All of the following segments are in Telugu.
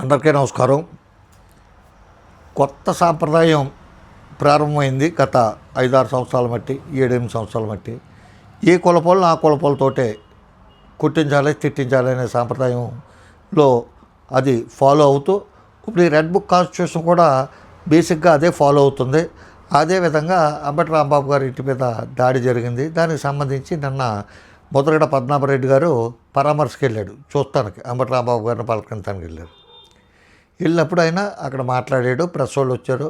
అందరికీ నమస్కారం. కొత్త సాంప్రదాయం ప్రారంభమైంది గత 5-6 సంవత్సరాల మట్టి, 7-8 సంవత్సరాల మట్టి. ఏ కులపోళ్ళు ఆ కులపోలతోటే కుట్టించాలి, తిట్టించాలి అనే సాంప్రదాయంలో అది ఫాలో అవుతూ ఇప్పుడు ఈ రెడ్ బుక్ కాన్స్టిట్యూషన్ కూడా బేసిక్గా అదే ఫాలో అవుతుంది. అదేవిధంగా అంబటి రాంబాబు గారి ఇంటి మీద దాడి జరిగింది. దానికి సంబంధించి నిన్న ముద్రగడ పద్మనాభరెడ్డి గారు పరామర్శకి వెళ్ళాడు, చూస్తానికి అంబటి రాంబాబు గారిని పలకరించడానికి వెళ్ళారు. వెళ్ళినప్పుడు ఆయన అక్కడ మాట్లాడాడు, ప్రెస్ వాళ్ళు వచ్చారు,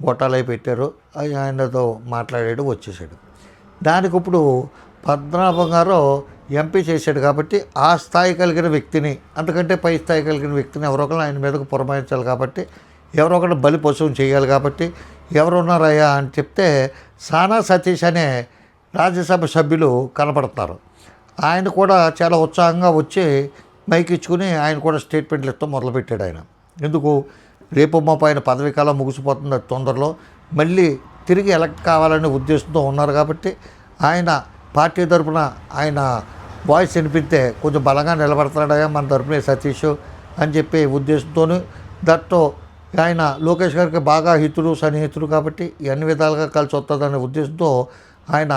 గొట్టాలై పెట్టారు, ఆయనతో మాట్లాడాడు, వచ్చేసాడు. దానికి ఇప్పుడు పద్మనాభం గారు ఎంపీ చేశాడు కాబట్టి ఆ స్థాయి కలిగిన వ్యక్తిని, అంతకంటే పై స్థాయి కలిగిన వ్యక్తిని ఎవరో ఒకరు ఆయన మీదకు పురమాయించాలి కాబట్టి, ఎవరో ఒకరు బలి పశువుని చేయాలి కాబట్టి ఎవరున్నారయ్యా అని చెప్తే సానా సతీష్ అనే రాజ్యసభ సభ్యులు కనపడుతున్నారు. ఆయన కూడా చాలా ఉత్సాహంగా వచ్చి మైక్ ఇచ్చుకుని ఆయన కూడా స్టేట్మెంట్లు ఇస్తూ మొదలుపెట్టాడు. ఆయన ఎందుకు రేపు మాపు ఆయన పదవి కాలం ముగిసిపోతుంది, అది తొందరలో మళ్ళీ తిరిగి ఎలక్ట్ కావాలనే ఉద్దేశంతో ఉన్నారు కాబట్టి ఆయన పార్టీ తరఫున ఆయన వాయిస్ వినిపిస్తే కొంచెం బలంగా నిలబడతాడయా మన తరఫున సతీష్ అని చెప్పే ఉద్దేశంతోనే, దట్తో ఆయన లోకేష్ గారికి బాగా హితుడు సన్నిహితుడు కాబట్టి అన్ని విధాలుగా కలిసి వస్తుందనే ఉద్దేశంతో ఆయన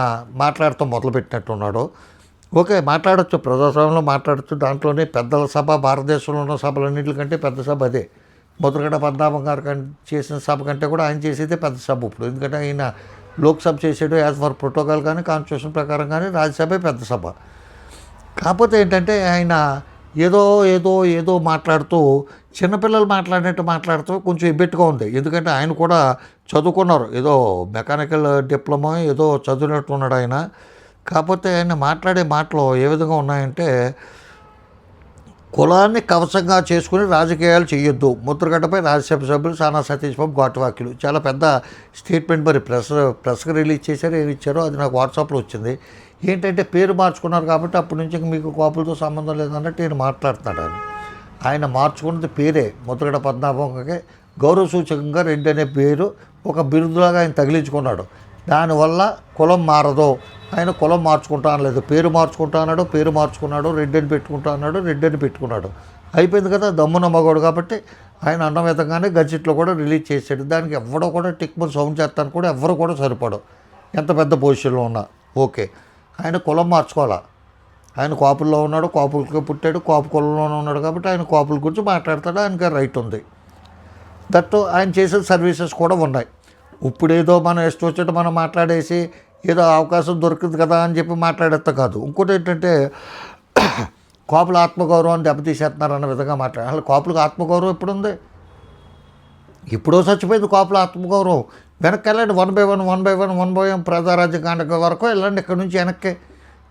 మాట్లాడుతూ మొదలుపెట్టినట్టున్నాడు. ఓకే, మాట్లాడచ్చు, ప్రజాస్వామ్యంలో మాట్లాడచ్చు. దాంట్లోనే పెద్దల సభ, భారతదేశంలో ఉన్న సభలన్నింటికంటే పెద్ద సభ అదే. ముద్రగడ పద్మనాభం గారు చేసిన సభ కంటే కూడా ఆయన చేసేదే పెద్ద సభ ఇప్పుడు. ఎందుకంటే ఆయన లోక్సభ చేసాడు యాజ్ ఫర్ ప్రోటోకాల్ కానీ కాన్స్టిట్యూషన్ ప్రకారం కానీ రాజ్యసభే పెద్ద సభ. కాకపోతే ఏంటంటే ఆయన ఏదో ఏదో ఏదో మాట్లాడుతూ చిన్నపిల్లలు మాట్లాడినట్టు మాట్లాడుతూ కొంచెం ఇబ్బెట్టుగా ఉంది. ఎందుకంటే ఆయన కూడా చదువుకున్నారు, ఏదో మెకానికల్ డిప్లొమా ఏదో చదివినట్టు ఉన్నాడు ఆయన. కాకపోతే ఆయన మాట్లాడే మాటలు ఏ విధంగా ఉన్నాయంటే, కులాన్ని కవచంగా చేసుకుని రాజకీయాలు చేయొద్దు, ముద్రగడ్డపై రాజ్యసభ సభ్యులు సానా సతీష్ బాబు ఘాటువాక్యులు. చాలా పెద్ద స్టేట్మెంట్ మరి ప్రెస్కి రిలీజ్ చేశారు, ఏమి ఇచ్చారో అది నాకు వాట్సాప్లో వచ్చింది. ఏంటంటే పేరు మార్చుకున్నారు కాబట్టి అప్పటి నుంచి మీకు కోపులతో సంబంధం లేదన్నట్టు నేను మాట్లాడుతున్నాడు. ఆయన మార్చుకున్నది పేరే, ముద్రగడ పద్మనాభంకి గౌరవ సూచకంగా రెడ్డి అనే పేరు ఒక బిరుదులాగా ఆయన తగిలించుకున్నాడు. దానివల్ల కులం మారదు, ఆయన కులం మార్చుకుంటా అనలేదు, పేరు మార్చుకుంటా అన్నాడు, పేరు మార్చుకున్నాడు, రెడ్డి అని పెట్టుకుంటా అన్నాడు, రెడ్డి అని పెట్టుకున్నాడు. అయిపోయింది కదా, దమ్మున మగోడు కాబట్టి ఆయన అన్న విధంగానే గజెట్లో కూడా రిలీజ్ చేశాడు. దానికి ఎవడో కూడా టిక్మని సౌండ్ చేస్తాను కూడా ఎవరు కూడా సరిపడు, ఎంత పెద్ద పొజిషన్లో ఉన్నా. ఓకే, ఆయన కులం మార్చుకోవాలా, ఆయన కాపుల్లో ఉన్నాడు, కాపులకి పుట్టాడు, కాపు కులంలోనే ఉన్నాడు కాబట్టి ఆయన కాపుల గురించి మాట్లాడతాడు, ఆయనకి రైట్ ఉంది. దట్టు ఆయన చేసే సర్వీసెస్ కూడా ఉన్నాయి. ఇప్పుడేదో మనం ఇష్టం వచ్చేట్టు మనం మాట్లాడేసి ఏదో అవకాశం దొరికింది కదా అని చెప్పి మాట్లాడేస్తా కాదు. ఇంకోటి ఏంటంటే కాపుల ఆత్మగౌరవాన్ని దెబ్బతీసేస్తున్నారు అన్న విధంగా మాట్లాడారు. అసలు కాపులకు ఆత్మగౌరవం ఎప్పుడుంది? ఎప్పుడో చచ్చిపోయింది కాపుల ఆత్మగౌరవం. వెనక్కి వెళ్ళండి, 1 by 1 ప్రజారాజ్యకాండ వరకు వెళ్ళండి. ఇక్కడ నుంచి వెనక్కి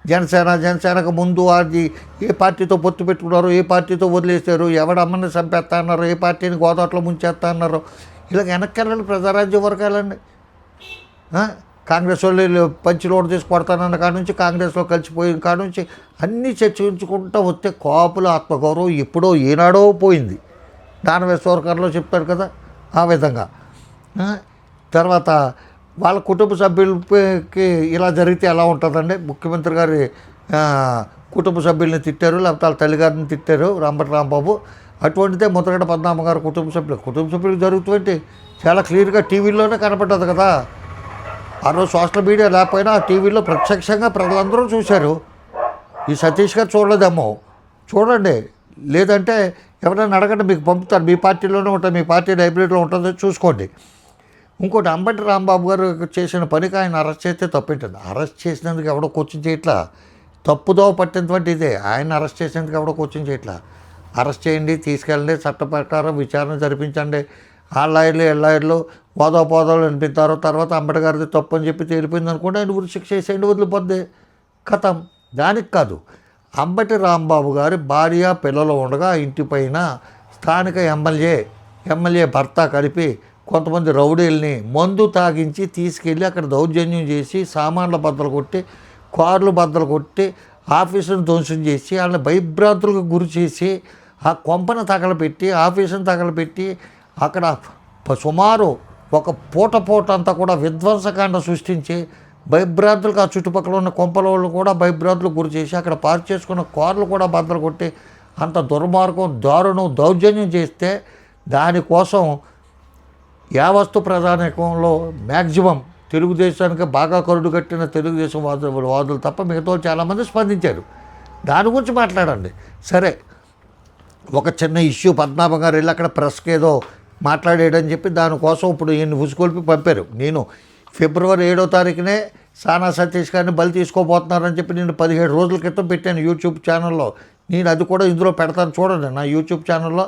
జనసేనకు ముందు అది ఏ పార్టీతో పొత్తు పెట్టుకున్నారు, ఏ పార్టీతో వదిలేశారు, ఎవడమ్మని చంపేస్తా అన్నారు, ఏ పార్టీని గోదావరిలో ముంచేస్తా అన్నారు, ఇలా వెనక్కి వెళ్ళండి, ప్రజారాజ్యం వరకు వెళ్ళండి. కాంగ్రెస్ వాళ్ళు పంచిలోడు తీసి కొడతానన్న కాడ నుంచి, కాంగ్రెస్లో కలిసిపోయిన కాడ నుంచి అన్నీ చర్చించుకుంటూ వస్తే కాపుల ఆత్మగౌరవం ఎప్పుడో ఏనాడో పోయింది. దానవేశ్వరకర్లో చెప్తాడు కదా ఆ విధంగా. తర్వాత వాళ్ళ కుటుంబ సభ్యులకి ఇలా జరిగితే ఎలా ఉంటుందండి? ముఖ్యమంత్రి గారి కుటుంబ సభ్యుల్ని తిట్టారు, లేకపోతే వాళ్ళ తల్లిగారిని తిట్టారు అంబటి రాంబాబు. అటువంటిదే ముద్రగడ పద్మనాభం గారు కుటుంబ సభ్యులకు జరుగుతుంది చాలా క్లియర్గా టీవీలోనే కనపడ్డది కదా. ఆ రోజు సోషల్ మీడియా లేకపోయినా ఆ టీవీలో ప్రత్యక్షంగా ప్రజలందరూ చూశారు. ఈ సతీష్ గారు చూడలేదేమో, చూడండి, లేదంటే ఎవరైనా అడగండి, మీకు పంపుతారు, మీ పార్టీలోనే ఉంటుంది, మీ పార్టీ లైబ్రరీలో ఉంటుందో చూసుకోండి. ఇంకోటి, అంబటి రాంబాబు గారు చేసిన పనికి ఆయన అరెస్ట్ చేస్తే తప్పేంటండి? అరెస్ట్ చేసినందుకు ఎవడో క్వశ్చన్ చేయట్లా, తప్పుదో పట్టినటువంటి ఇదే. ఆయన అరెస్ట్ చేసినందుకు ఎవడో క్వశ్చన్ చేయట్లా. అరెస్ట్ చేయండి, తీసుకెళ్ళండి, చట్ట ప్రకారం విచారణ జరిపించండి, ఆ లాయర్లు వాదోపాదాలు వినిపిస్తారు. తర్వాత అంబటి గారిది తప్పు అని చెప్పి తేలిపోయింది అనుకోండి, ఆయన ఉరి శిక్ష చేసేయండి, వదిలిపోద్ది, కథం. దానికి కాదు, అంబటి రాంబాబు గారి భార్య పిల్లలు ఉండగా ఇంటిపైన స్థానిక ఎమ్మెల్యే భర్త కలిపి కొంతమంది రౌడీల్ని మందు తాగించి తీసుకెళ్ళి అక్కడ దౌర్జన్యం చేసి సామాన్ల బద్దలు కొట్టి, కార్లు బద్దలు కొట్టి, ఆఫీసును ధ్వంసం చేసి, వాళ్ళని భయభ్రాంతులకు గురి చేసి, ఆ కొంపను తగలపెట్టి, ఆఫీసును తగలపెట్టి, అక్కడ సుమారు ఒక పూట అంతా కూడా విధ్వంసకాండ సృష్టించి భయభ్రాంతులకు, ఆ చుట్టుపక్కల ఉన్న కొంపల వాళ్ళు కూడా భయభ్రాంతులకు గురి చేసి, అక్కడ పార్క్ చేసుకున్న కార్లు కూడా బద్దలు కొట్టి, అంత దుర్మార్గం, దారుణం, దౌర్జన్యం చేస్తే దానికోసం యావత్తు ప్రధానికంలో మ్యాక్సిమం తెలుగుదేశానికి బాగా కరుడు కట్టిన తెలుగుదేశం వాదులు తప్ప మిగతా చాలామంది స్పందించారు. దాని గురించి మాట్లాడండి. సరే, ఒక చిన్న ఇష్యూ పద్మనాభం గారు వెళ్ళి అక్కడ ప్రెస్కి ఏదో మాట్లాడేయడని చెప్పి దానికోసం ఇప్పుడు ఈయన్ని ఉసుకొల్పి పంపారు. నేను ఫిబ్రవరి 7వ తారీఖునే సానా సతీష్ గారిని బలి తీసుకోబోతున్నారని చెప్పి నేను 17 రోజుల క్రితం పెట్టాను యూట్యూబ్ ఛానల్లో. నేను అది కూడా ఇందులో పెడతాను, చూడండి నా యూట్యూబ్ ఛానల్లో.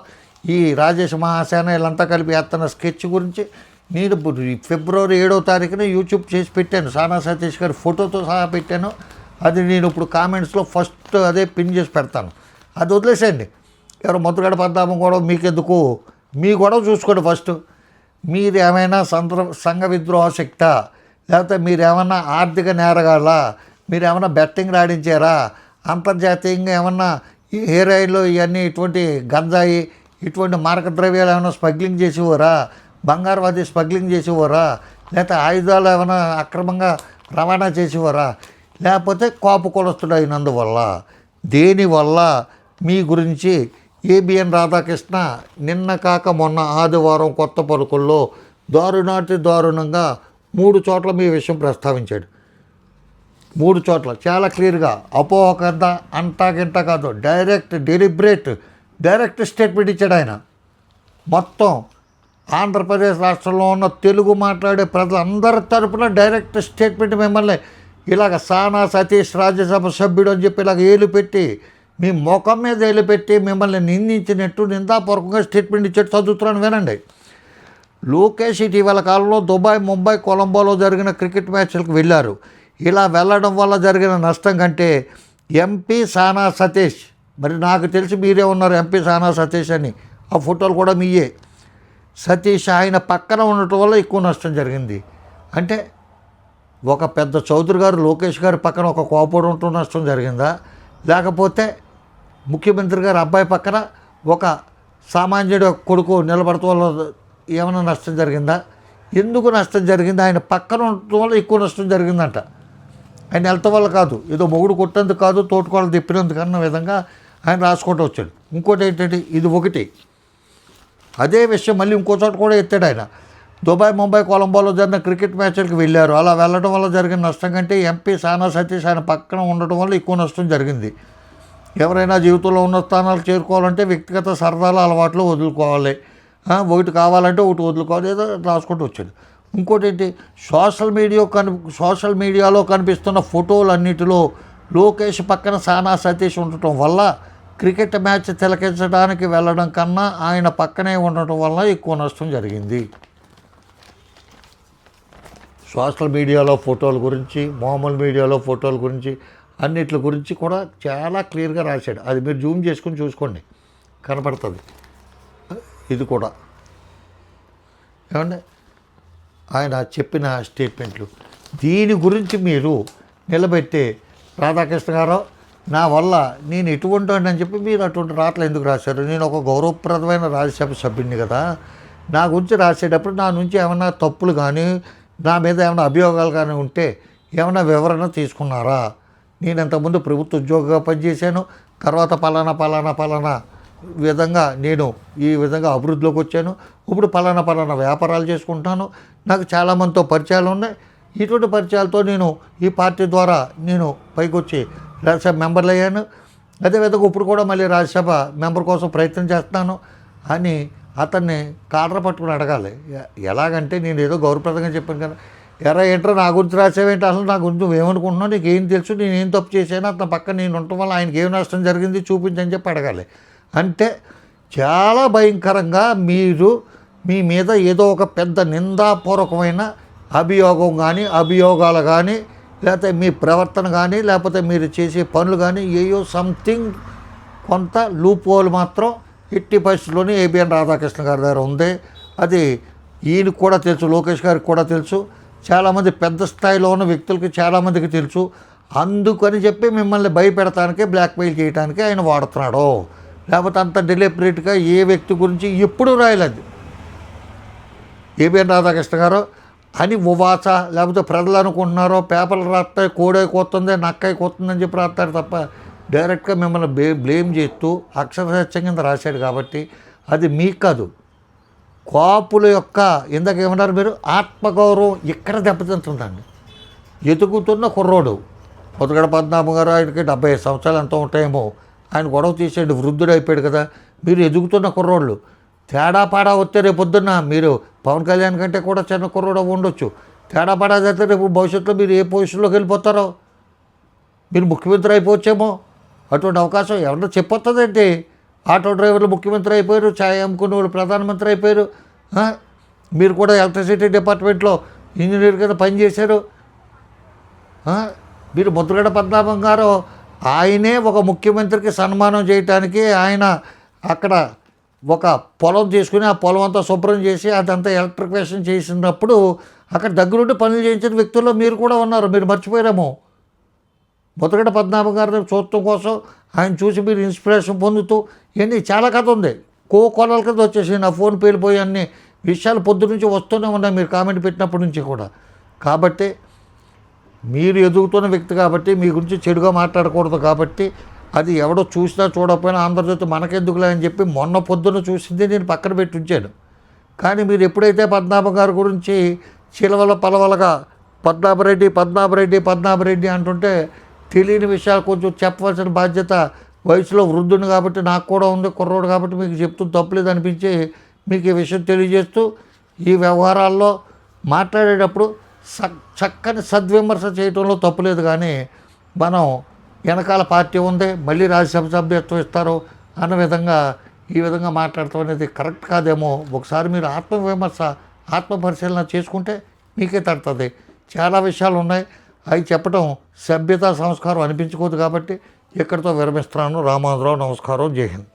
ఈ రాజేష్ మహాసేన వీళ్ళంతా కలిపి వేస్తున్న స్కెచ్ గురించి నేను ఫిబ్రవరి 7వ తారీఖున యూట్యూబ్ చేసి పెట్టాను. సానా సతీష్ గారి ఫోటోతో సహా పెట్టాను. అది నేను ఇప్పుడు కామెంట్స్లో ఫస్ట్ అదే పిన్ చేసి పెడతాను. అది వదిలేసేయండి. ఎవరు ముద్రగడ పద్మనాభం గొడవ మీకెందుకు? మీ గొడవ చూసుకోండి ఫస్ట్. మీరు ఏమైనా సంఘ విద్రోహ శక్తా, లేకపోతే మీరేమన్నా ఆర్థిక నేరగాళ్ళ, మీరేమన్నా బెట్టింగ్ ఆడించారా, అంతర్జాతీయంగా ఏమన్నా ఈ హెయిర్ ఆయిల్ ఇవన్నీ ఇటువంటి గంజాయి ఇటువంటి మారక ద్రవ్యాలు ఏమైనా స్మగ్లింగ్ చేసేవారా, బంగారం అది స్మగ్లింగ్ చేసేవారా, లేకపోతే ఆయుధాలు ఏమైనా అక్రమంగా రవాణా చేసేవారా, లేకపోతే కాపు కులస్తుడు అయినందువల్ల, దేనివల్ల మీ గురించి ఏబిఎన్ రాధాకృష్ణ నిన్న కాక మొన్న ఆదివారం కొత్త పలుకుల్లో దారుణంగా 3 చోట్ల మీ విషయం ప్రస్తావించాడు. 3 చోట్ల చాలా క్లియర్గా, అపోహ కథ అంటాకింట కాదు, డైరెక్ట్ స్టేట్మెంట్ ఇచ్చాడు ఆయన. మొత్తం ఆంధ్రప్రదేశ్ రాష్ట్రంలో ఉన్న తెలుగు మాట్లాడే ప్రజలందరి తరపున డైరెక్ట్ స్టేట్మెంట్ మిమ్మల్ని ఇలాగ సానా సతీష్ రాజ్యసభ సభ్యుడు అని చెప్పి ఇలాగ ఏలు పెట్టి మీ ముఖం మీద ఏలు పెట్టి మిమ్మల్ని నిందించినట్టు నిందాపూర్వకంగా స్టేట్మెంట్ ఇచ్చేట్టు చదువుతున్నాను, వినండి. లోకేష్ ఇటీవల కాలంలో దుబాయ్, ముంబై, కొలంబోలో జరిగిన క్రికెట్ మ్యాచ్లకు వెళ్ళారు. ఇలా వెళ్ళడం వల్ల జరిగిన నష్టం కంటే ఎంపీ సానా సతీష్, మరి నాకు తెలిసి మీరే ఉన్నారు ఎంపీ సానా సతీష్ అని, ఆ ఫోటోలు కూడా మీయే. సతీష్ ఆయన పక్కన ఉండటం వల్ల ఎక్కువ నష్టం జరిగింది. అంటే ఒక పెద్ద చౌదరి గారు లోకేష్ గారి పక్కన ఒక కోపడు ఉంటూ నష్టం జరిగిందా, లేకపోతే ముఖ్యమంత్రి గారి అబ్బాయి పక్కన ఒక సామాన్యుడు కొడుకు నిలబడటం వల్ల ఏమైనా నష్టం జరిగిందా? ఎందుకు నష్టం జరిగింది? ఆయన పక్కన ఉండటం వల్ల ఎక్కువ నష్టం జరిగిందంట. ఆయన వెళ్తాం వల్ల కాదు, ఏదో మొగుడు కొట్టేందుకు కాదు, తోటకోళ్ళు తిప్పినందుకు అన్న విధంగా ఆయన రాసుకుంటూ వచ్చాడు. ఇంకోటి ఏంటంటే, ఇది ఒకటి. అదే విషయం మళ్ళీ ఇంకో చోట కూడా ఎత్తాడు ఆయన. దుబాయ్, ముంబై, కొలంబోలో జరిగిన క్రికెట్ మ్యాచ్లకు వెళ్ళారు. అలా వెళ్ళడం వల్ల జరిగిన నష్టం కంటే ఎంపీ సానా సతీష్ ఆయన పక్కన ఉండటం వల్ల ఎక్కువ నష్టం జరిగింది. ఎవరైనా జీవితంలో ఉన్న స్థానాలు చేరుకోవాలంటే వ్యక్తిగత సరదాల అలవాట్లు వదులుకోవాలి, ఒకటి కావాలంటే ఒకటి వదులుకోవాలి, ఏదో రాసుకుంటూ వచ్చాడు. ఇంకోటి ఏంటి, సోషల్ మీడియాలో కనిపిస్తున్న ఫోటోలన్నిటిలో లోకేష్ పక్కన సానా సతీష్ ఉండటం వల్ల క్రికెట్ మ్యాచ్ తిలకించడానికి వెళ్ళడం కన్నా ఆయన పక్కనే ఉండటం వల్ల ఎక్కువ నష్టం జరిగింది. సోషల్ మీడియాలో ఫోటోల గురించి, మామూలు మీడియాలో ఫోటోల గురించి, అన్నిటి గురించి కూడా చాలా క్లియర్గా రాశాడు. అది మీరు జూమ్ చేసుకుని చూసుకోండి, కనపడుతుంది. ఇది కూడా ఏమంటే ఆయన చెప్పిన స్టేట్మెంట్లు. దీని గురించి మీరు నిలబెట్టే రాధాకృష్ణ గారు, నా వల్ల నేను ఎటువంటి అని చెప్పి మీరు అటువంటి రాతలు ఎందుకు రాశారు? నేను ఒక గౌరవప్రదమైన రాజ్యసభ సభ్యుడిని కదా, నా గురించి రాసేటప్పుడు నా నుంచి ఏమైనా తప్పులు కానీ, నా మీద ఏమైనా అభియోగాలు కానీ ఉంటే ఏమైనా వివరణ తీసుకున్నారా? నేను ఇంతకుముందు ప్రభుత్వ ఉద్యోగిగా పనిచేశాను, తర్వాత పలానా విధంగా నేను ఈ విధంగా అభివృద్ధిలోకి వచ్చాను, ఇప్పుడు పలానా వ్యాపారాలు చేసుకుంటాను, నాకు చాలామందితో పరిచయాలు ఉన్నాయి, ఇటువంటి పరిచయాలతో నేను ఈ పార్టీ ద్వారా నేను పైకి వచ్చి రాజ్యసభ మెంబర్లు అయ్యాను, అదేవిధంగా ఇప్పుడు కూడా మళ్ళీ రాజ్యసభ మెంబర్ కోసం ప్రయత్నం చేస్తున్నాను అని అతన్ని కాడర పట్టుకుని అడగాలి. ఎలాగంటే నేను ఏదో గౌరవప్రదంగా చెప్పాను కదా, ఏంటో నా గురించి రాసేవేంటి, అసలు నా గురించి నువ్వేమనుకుంటున్నావు, నీకు ఏం తెలుసు, నేను ఏం తప్పు చేశాను, అతని పక్కన నేను ఉండటం వల్ల ఆయనకి ఏం నష్టం జరిగింది చూపించని చెప్పి అడగాలి. అంటే చాలా భయంకరంగా మీరు మీ మీద ఏదో ఒక పెద్ద నిందాపూర్వకమైన అభియోగాలు కానీ, లేకపోతే మీ ప్రవర్తన కానీ, లేకపోతే మీరు చేసే పనులు కానీ ఏయో సంథింగ్ కొంత లూప్ హోల్ మాత్రం ఎట్టి పరిస్థితుల్లోనే ఏబిఎన్ రాధాకృష్ణ గారి దగ్గర ఉంది. అది ఈయనకు కూడా తెలుసు, లోకేష్ గారికి కూడా తెలుసు, చాలామంది పెద్ద స్థాయిలో ఉన్న వ్యక్తులకి చాలామందికి తెలుసు. అందుకని చెప్పి మిమ్మల్ని భయపెడటానికి, బ్లాక్మెయిల్ చేయడానికి ఆయన వాడుతున్నాడు. లేకపోతే అంత డెలిబరేట్గా ఏ వ్యక్తి గురించి ఎప్పుడూ రాయలేదు ఏబిఎన్ రాధాకృష్ణ గారు అని ఉవాస, లేకపోతే ప్రజలు అనుకుంటున్నారో పేపర్లు రాస్తాయి, కోడే కోస్తుంది, నక్కై కోతుందని చెప్పి రాస్తారు తప్ప డైరెక్ట్గా మిమ్మల్ని బ్లేమ్ చేస్తూ అక్షరసత్యం కింద రాశాడు కాబట్టి అది మీకు కాదు, కాపుల యొక్క ఇందాక ఏమన్నారు మీరు, ఆత్మగౌరవం ఇక్కడ దెబ్బతింటుందండి. ఎదుగుతున్న కుర్రోడు ముద్రగడ పద్మనాభం గారు, ఆయనకి 75 సంవత్సరాలు ఎంతో ఉంటాయేమో, ఆయన గొడవ తీసేయండి, వృద్ధుడు అయిపోయాడు కదా. మీరు ఎదుగుతున్న కుర్రోళ్ళు తేడా పాడా వస్తే రేపు పొద్దున్న మీరు పవన్ కళ్యాణ్ కంటే కూడా చిన్న కుర్రోడు ఉండొచ్చు. తేడా పాడా అయితే రేపు భవిష్యత్తులో మీరు ఏ పొజిషన్లోకి వెళ్ళిపోతారో, మీరు ముఖ్యమంత్రి అయిపోవచ్చేమో. అటువంటి అవకాశం ఎవరిలో చెప్పొస్తుందండి. ఆటో డ్రైవర్లు ముఖ్యమంత్రి అయిపోయారు, ఛాయ్ అమ్ముకునే వాళ్ళు ప్రధానమంత్రి అయిపోయారు. మీరు కూడా ఎలక్ట్రిసిటీ డిపార్ట్మెంట్లో ఇంజనీర్ కింద పనిచేశారు. మీరు ముద్రగడ పద్మనాభం గారు, ఆయనే ఒక ముఖ్యమంత్రికి సన్మానం చేయటానికి ఆయన అక్కడ ఒక పొలం తీసుకుని ఆ పొలం అంతా శుభ్రం చేసి అదంతా ఎలక్ట్రిఫికేషన్ చేసినప్పుడు అక్కడ దగ్గరుండి పనులు చేయించిన వ్యక్తుల్లో మీరు కూడా ఉన్నారు. మీరు మర్చిపోయారేమో. ముద్రగడ పద్మనాభం గారిని చూడటం కోసం ఆయన చూసి మీరు ఇన్స్పిరేషన్ పొందుతూ ఇవన్నీ చాలా కథ ఉంది. కోకొలల కింద వచ్చేసి నా ఫోన్ పేలిపోయి అన్ని విషయాలు పొద్దు నుంచి వస్తూనే ఉన్నాయి మీరు కామెంట్ పెట్టినప్పటి నుంచి కూడా. కాబట్టి మీరు ఎదుగుతున్న వ్యక్తి కాబట్టి మీ గురించి చెడుగా మాట్లాడకూడదు. కాబట్టి అది ఎవడో చూసినా చూడకపోయినా ఆంధ్రజ్యోతి మనకెందుకులే అని చెప్పి మొన్న పొద్దున్న చూసింది నేను పక్కన పెట్టి ఉంచాను. కానీ మీరు ఎప్పుడైతే పద్మనాభం గారి గురించి చిలవల పలవలగా పద్మనాభరెడ్డి అంటుంటే తెలియని విషయాలు కొంచెం చెప్పవలసిన బాధ్యత వయసులో వృద్ధుని కాబట్టి నాకు కూడా ఉంది, కుర్రోడు కాబట్టి మీకు చెప్తూ తప్పులేదు అనిపించి మీకు ఈ విషయం తెలియజేస్తూ, ఈ వ్యవహారాల్లో మాట్లాడేటప్పుడు చక్కని సద్విమర్శ చేయడంలో తప్పులేదు. కానీ మనం వెనకాల పార్టీ ఉంది, మళ్ళీ రాజ్యసభ సభ్యత్వం ఇస్తారు అన్న విధంగా ఈ విధంగా మాట్లాడటం అనేది కరెక్ట్ కాదేమో. ఒకసారి మీరు ఆత్మపరిశీలన చేసుకుంటే మీకే తడుతుంది. చాలా విషయాలు ఉన్నాయి, అవి చెప్పడం సభ్యత సంస్కారం అనిపించుకోదు. కాబట్టి ఇక్కడితో విరమిస్తున్నాను. రామాంధ్రరావు, నమస్కారం. జై హింద్.